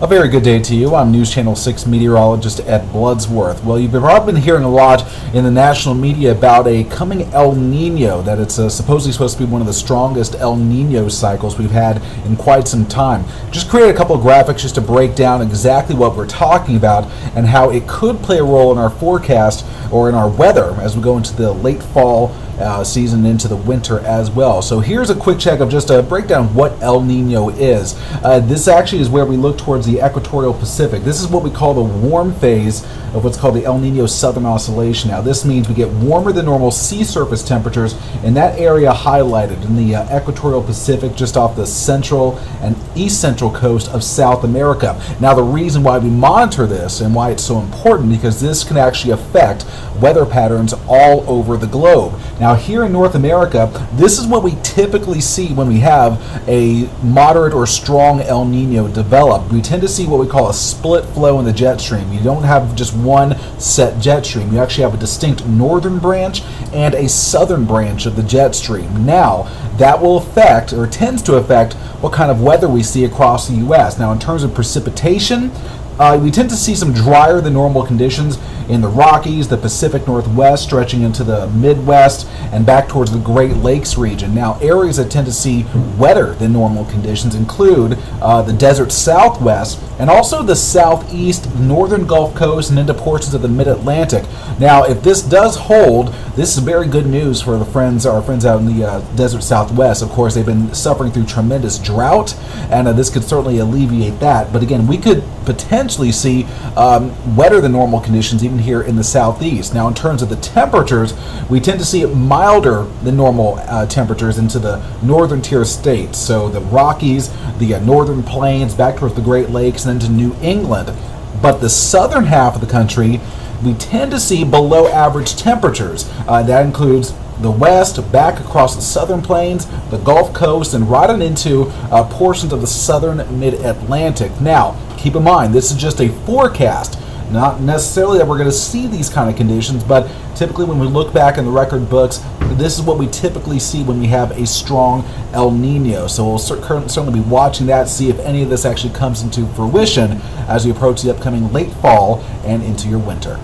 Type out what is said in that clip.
A very good day to you. I'm News Channel 6 meteorologist Ed Bloodsworth. Well, you've probably been hearing a lot in the national media about a coming El Niño, that it's supposedly supposed to be one of the strongest El Niño cycles we've had in quite some time. Just create a couple of graphics just to break down exactly what we're talking about and how it could play a role in our forecast or in our weather as we go into the late fall season into the winter as well. So here's a quick check of just a breakdown of what El Nino is. This actually is where we look towards the equatorial Pacific. This is what we call the warm phase of what's called the El Nino Southern Oscillation. Now this means we get warmer than normal sea surface temperatures in that area highlighted in the equatorial Pacific just off the central and east central coast of South America. Now the reason why we monitor this and why it's so important, because this can actually affect weather patterns all over the globe. Now here in North America, this is what we typically see when we have a moderate or strong El Nino develop. We tend to see what we call a split flow in the jet stream. You don't have just one set jet stream. You actually have a distinct northern branch and a southern branch of the jet stream. Now that will affect, or tends to affect, what kind of weather we see across the U.S. Now in terms of precipitation, we tend to see some drier than normal conditions in the Rockies, the Pacific Northwest, stretching into the Midwest and back towards the Great Lakes region. Now, areas that tend to see wetter than normal conditions include the desert Southwest and also the Southeast, northern Gulf Coast, and into portions of the Mid-Atlantic. Now, if this does hold, this is very good news for our friends out in the desert Southwest. Of course, they've been suffering through tremendous drought, and this could certainly alleviate that. But again, we could potentially see wetter than normal conditions even here in the Southeast. Now, in terms of the temperatures, we tend to see milder than normal temperatures into the northern tier states. So the Rockies, the northern plains, back towards the Great Lakes, and into New England. But the southern half of the country, we tend to see below average temperatures. That includes the west, back across the southern plains, the Gulf Coast, and right on into portions of the southern mid-Atlantic. Now, keep in mind, this is just a forecast. Not necessarily that we're going to see these kind of conditions, but typically when we look back in the record books, this is what we typically see when we have a strong El Nino. So we'll certainly be watching that, see if any of this actually comes into fruition as we approach the upcoming late fall and into your winter.